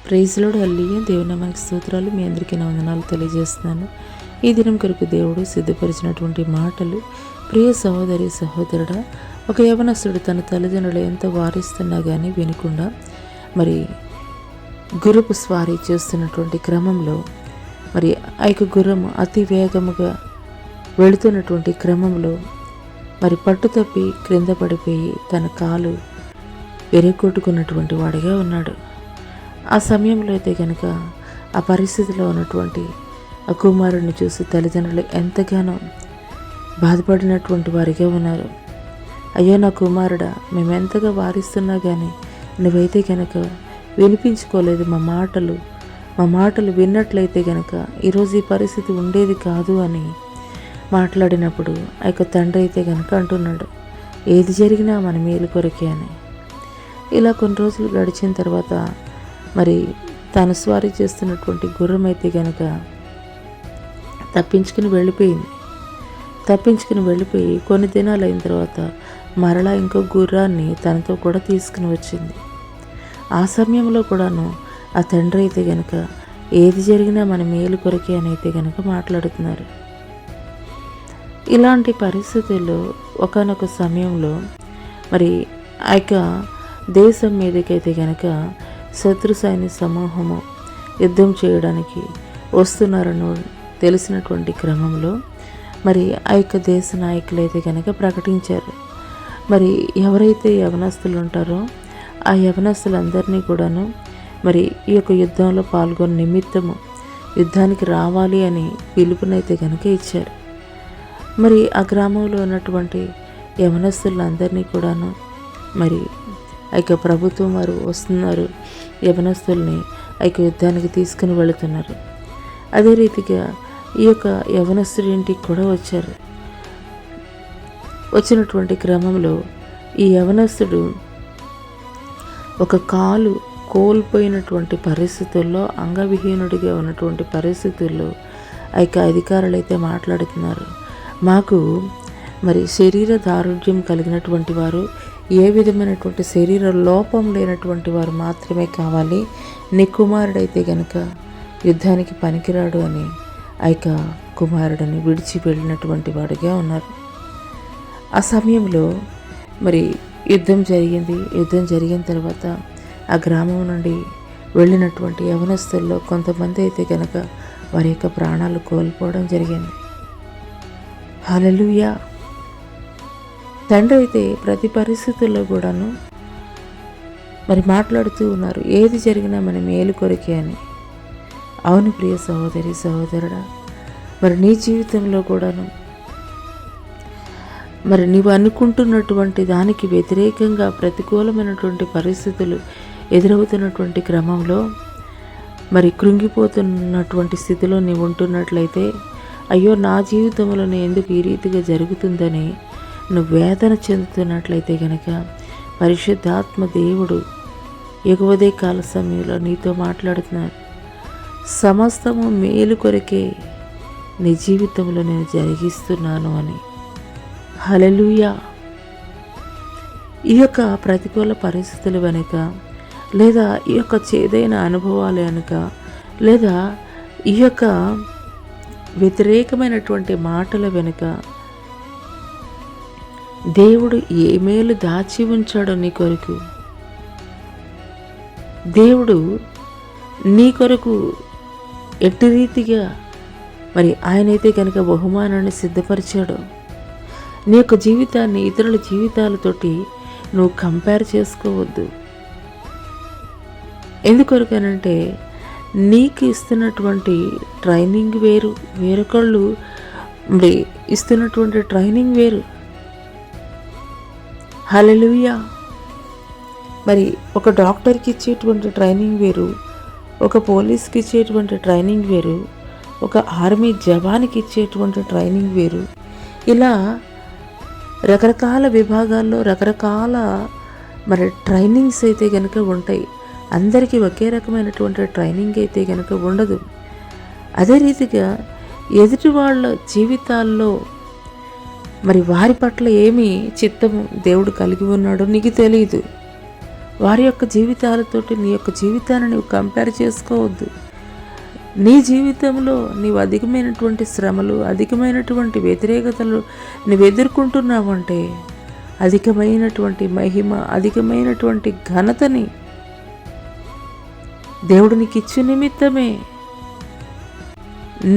Praise lord, హల్లెలూయా. దేవుని నామానికి స్తోత్రాలు. మీ అందరికీ నా వందనాలు తెలియజేస్తున్నాను. ఈ దినం కొరకు దేవుడు సిద్ధపరిచినటువంటి మాటలు. ప్రియ సహోదరి సహోదరుడా, ఒక యవనస్తుడు తన తల్లిదండ్రులు ఎంత వారిస్తున్నా కానీ వినకుండా గుర్రపు స్వారీ చేస్తున్నటువంటి క్రమంలో ఆ యొక్క గుర్రం అతి వేగముగా వెళుతున్నటువంటి క్రమంలో పట్టుతప్పి క్రింద పడిపోయి తన కాలు విరగొట్టుకున్నటువంటి వాడిగా ఉన్నాడు. ఆ సమయంలో అయితే కనుక ఆ పరిస్థితిలో ఉన్నటువంటి ఆ కుమారుడిని చూసి తల్లిదండ్రులు ఎంతగానో బాధపడినటువంటి వారిగా ఉన్నారు. అయ్యో నా కుమారుడా, మేము ఎంతగా వారిస్తున్నా కానీ నువ్వైతే కనుక వినిపించుకోలేదు. మా మాటలు విన్నట్లయితే కనుక ఈరోజు ఈ పరిస్థితి ఉండేది కాదు అని మాట్లాడినప్పుడు ఆ యొక్క తండ్రి అయితే కనుక అంటున్నాడు, ఏది జరిగినా మన మేలు కొరకే అని. ఇలా కొన్ని రోజులు గడిచిన తర్వాత తాను స్వారీ చేస్తున్నటువంటి గుర్రం అయితే కనుక తప్పించుకుని వెళ్ళిపోయి కొన్ని దినాలు అయిన తర్వాత మరలా ఇంకో గుర్రాన్ని తనతో కూడా తీసుకుని వచ్చింది. ఆ సమయంలో కూడాను ఆ తండ్రి అయితే కనుక ఏది జరిగినా మన మేలు కొరకే అని అయితే కనుక మాట్లాడుతున్నారు. ఇలాంటి పరిస్థితుల్లో ఒకానొక సమయంలో ఆ యొక్క దేశం మీదకైతే కనుక శత్రు సైన్య సమూహము యుద్ధం చేయడానికి వస్తున్నారని తెలిసినటువంటి క్రమంలో ఆ యొక్క దేశ నాయకులు అయితే కనుక ప్రకటించారు. ఎవరైతే యవనస్తులు ఉంటారో ఆ యవనస్తులందరినీ కూడాను ఈ యొక్క యుద్ధంలో పాల్గొన్న నిమిత్తము యుద్ధానికి రావాలి అని పిలుపునైతే కనుక ఇచ్చారు. ఆ గ్రామంలో ఉన్నటువంటి యవనస్తులందరినీ కూడాను ఆ యొక్క ప్రభుత్వం వారు వస్తున్నారు, యవనస్తుల్ని ఆ యొక్క యుద్ధానికి తీసుకుని వెళుతున్నారు. అదే రీతిగా ఈ యొక్క యవనస్తుడి ఇంటికి కూడా వచ్చారు. వచ్చినటువంటి క్రమంలో ఈ యవనస్తుడు ఒక కాలు కోల్పోయినటువంటి పరిస్థితుల్లో, అంగవిహీనుడిగా ఉన్నటువంటి పరిస్థితుల్లో ఆ యొక్క అధికారులు అయితే మాట్లాడుతున్నారు. మాకు శరీర దారుఢ్యం కలిగినటువంటి వారు, ఏ విధమైనటువంటి శరీర లోపం లేనటువంటి వారు మాత్రమే కావాలి. నీ కుమారుడైతే గనక యుద్ధానికి పనికిరాడు అని ఆ యొక్క కుమారుడిని విడిచి వెళ్ళినటువంటి వాడిగా ఉన్నారు. ఆ సమయంలో యుద్ధం జరిగిన తర్వాత ఆ గ్రామం నుండి వెళ్ళినటువంటి యవనస్తుల్లో కొంతమంది అయితే కనుక వారి యొక్క ప్రాణాలు కోల్పోవడం జరిగింది. హల్లెలూయా. తండ్రి అయితే ప్రతి పరిస్థితుల్లో కూడాను మాట్లాడుతూ ఉన్నారు, ఏది జరిగినా మన మేలు కొరకే అని. అవును ప్రియ సహోదరి సహోదరుడా, నీ జీవితంలో కూడాను నీవు అనుకుంటున్నటువంటి దానికి వ్యతిరేకంగా ప్రతికూలమైనటువంటి పరిస్థితులు ఎదురవుతున్నటువంటి క్రమంలో కృంగిపోతున్నటువంటి స్థితిలో నీవు ఉంటున్నట్లయితే, అయ్యో నా జీవితంలో ఎందుకు ఈ రీతిగా జరుగుతుందని నువ్వు వేదన చెందుతున్నట్లయితే కనుక పరిశుద్ధాత్మ దేవుడు ఎగువదే కాల సమయంలో నీతో మాట్లాడుతున్నారు. సమస్తము మేలు కొరకే నీ జీవితంలో నేను జరిగిస్తున్నాను అని. హల్లెలూయా. ఈ యొక్క ప్రతికూల పరిస్థితుల వెనుక, లేదా ఈ యొక్క చేదైన అనుభవాల వెనుక, లేదా ఈ యొక్క వ్యతిరేకమైనటువంటి మాటల వెనుక దేవుడు ఏ మేలు దాచి ఉంచాడో నీ కొరకు, దేవుడు నీ కొరకు ఎట్టి రీతిగా ఆయనైతే కనుక బహుమానాన్ని సిద్ధపరిచాడు. నీ యొక్క జీవితాన్ని ఇతరుల జీవితాలతోటి నువ్వు కంపేర్ చేసుకోవద్దు. ఎందుకొరకనంటే నీకు ఇస్తున్నటువంటి ట్రైనింగ్ వేరు, వేరొకళ్ళు ఇస్తున్నటువంటి ట్రైనింగ్ వేరు. హల్లెలూయా. ఒక డాక్టర్కి ఇచ్చేటువంటి ట్రైనింగ్ వేరు, ఒక పోలీస్కి ఇచ్చేటువంటి ట్రైనింగ్ వేరు, ఒక ఆర్మీ జవాన్కి ఇచ్చేటువంటి ట్రైనింగ్ వేరు. ఇలా రకరకాల విభాగాల్లో రకరకాల ట్రైనింగ్స్ అయితే కనుక ఉంటాయి. అందరికీ ఒకే రకమైనటువంటి ట్రైనింగ్ అయితే కనుక ఉండదు. అదే రీతిగా ఎదుటి వాళ్ళ జీవితాల్లో వారి పట్ల ఏమి చిత్తము దేవుడు కలిగి ఉన్నాడో నీకు తెలియదు. వారి యొక్క జీవితాలతోటి నీ యొక్క జీవితాన్ని నువ్వు కంపేర్ చేసుకోవద్దు. నీ జీవితంలో నీవు అధికమైనటువంటి శ్రమలు, అధికమైనటువంటి వ్యతిరేకతలు నువ్వు ఎదుర్కొంటున్నావంటే అధికమైనటువంటి మహిమ, అధికమైనటువంటి ఘనతని దేవుడు నీకు ఇచ్చు నిమిత్తమే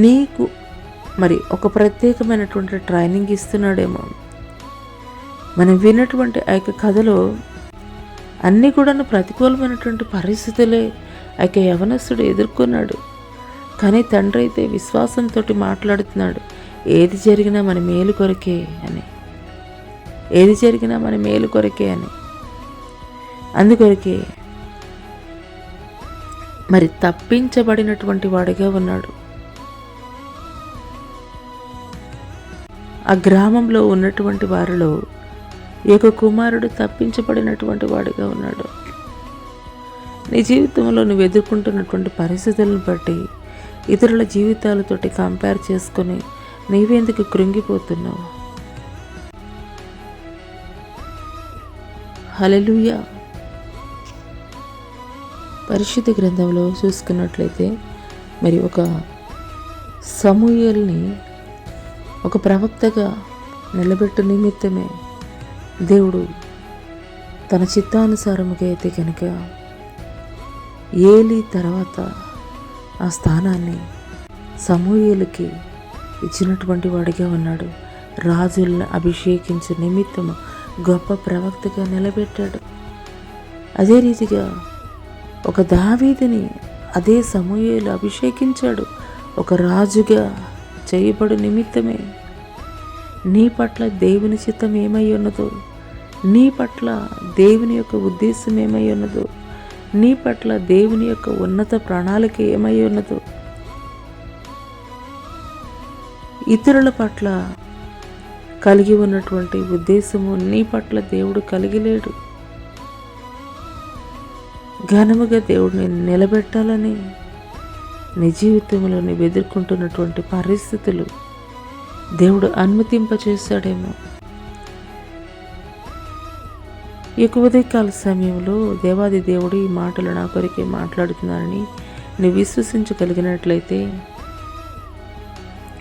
నీకు మరి ఒక ప్రత్యేకమైనటువంటి ట్రైనింగ్ ఇస్తున్నాడేమో. మనం విన్నటువంటి ఆ యొక్క కథలో అన్నీ కూడా ప్రతికూలమైనటువంటి పరిస్థితులే ఆ యొక్క యవనస్తుడు ఎదుర్కొన్నాడు. కానీ తండ్రి అయితే విశ్వాసంతో మాట్లాడుతున్నాడు, ఏది జరిగినా మన మేలు కొరకే అని, ఏది జరిగినా మన మేలు కొరకే అని. అందుకొరకే మరి తప్పించబడినటువంటి వాడిగా ఉన్నాడు. ఆ గ్రామంలో ఉన్నటువంటి వారిలో ఈ యొక్క కుమారుడు తప్పించబడినటువంటి వాడిగా ఉన్నాడు. నీ జీవితంలో నువ్వు ఎదుర్కొంటున్నటువంటి పరిస్థితులను బట్టి ఇతరుల జీవితాలతోటి కంపేర్ చేసుకొని నీవెందుకు కృంగిపోతున్నావు? హల్లెలూయా. పరిశుద్ధ గ్రంథంలో చూసుకున్నట్లయితే మరి ఒక సమూయేలుని ఒక ప్రవక్తగా నిలబెట్టు నిమిత్తమే దేవుడు తన చిత్తానుసారముగా అయితే కనుక ఏలీ తర్వాత ఆ స్థానాన్ని సమూయేలుకి ఇచ్చినటువంటి వాడిగా ఉన్నాడు. రాజులను అభిషేకించే నిమిత్తము గొప్ప ప్రవక్తగా నిలబెట్టాడు. అదే రీతిగా ఒక దావీదుని అదే సమూయేలు అభిషేకించాడు ఒక రాజుగా చేయబడు నిమిత్తమే. నీ పట్ల దేవుని చిత్తం ఏమై ఉన్నదో, నీ పట్ల దేవుని యొక్క ఉద్దేశం ఏమై ఉన్నదో, నీ పట్ల దేవుని యొక్క ఉన్నత ప్రణాళిక ఏమై ఉన్నదో, ఇతరుల పట్ల కలిగి ఉన్నటువంటి ఉద్దేశము నీ పట్ల దేవుడు కలిగి లేడు. ఘనముగా దేవుడిని నిలబెట్టాలని నీ జీవితంలో నువ్వు ఎదుర్కొంటున్నటువంటి పరిస్థితులు దేవుడు అనుమతింపచేశాడేమో. ఈ ఉదయకాల సమయంలో దేవాది దేవుడు ఈ మాటలు నా కొరికే మాట్లాడుతున్నానని నువ్వు విశ్వసించగలిగినట్లయితే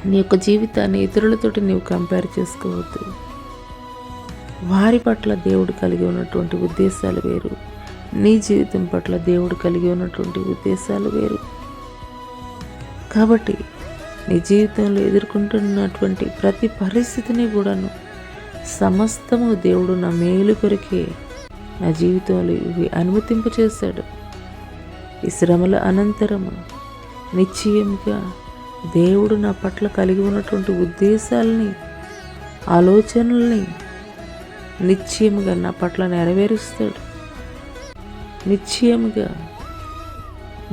నీ యొక్క జీవితాన్ని ఇతరులతోటి నీవు కంపేర్ చేసుకోవద్దు. వారి పట్ల దేవుడు కలిగి ఉన్నటువంటి ఉద్దేశాలు వేరు, నీ జీవితం పట్ల దేవుడు కలిగి ఉన్నటువంటి ఉద్దేశాలు వేరు. కాబట్టి నీ జీవితంలో ఎదుర్కొంటున్నటువంటి ప్రతి పరిస్థితిని కూడాను సమస్తము దేవుడు నా మేలు కొరికే నా జీవితంలో ఇవి అనుమతింపచేశాడు. ఈ శ్రమల అనంతరము నిశ్చయంగా దేవుడు నా పట్ల కలిగి ఉన్నటువంటి ఉద్దేశాలని, ఆలోచనల్ని నిశ్చయముగా నా పట్ల నెరవేరుస్తాడు. నిశ్చయముగా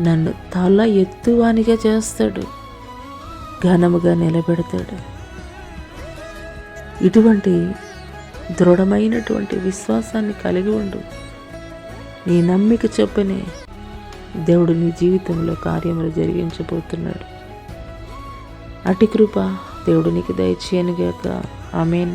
నన్ను తల ఎత్తువానిగా చేస్తాడు, ఘనముగా నిలబెడతాడు. ఇటువంటి దృఢమైనటువంటి విశ్వాసాన్ని కలిగి ఉండు. నీ నమ్మిక చొప్పునే దేవుడు నీ జీవితంలో కార్యములు జరిగించబోతున్నాడు. అటి కృప దేవుడు నీకు దయచేయనుగాక. ఆమేన్.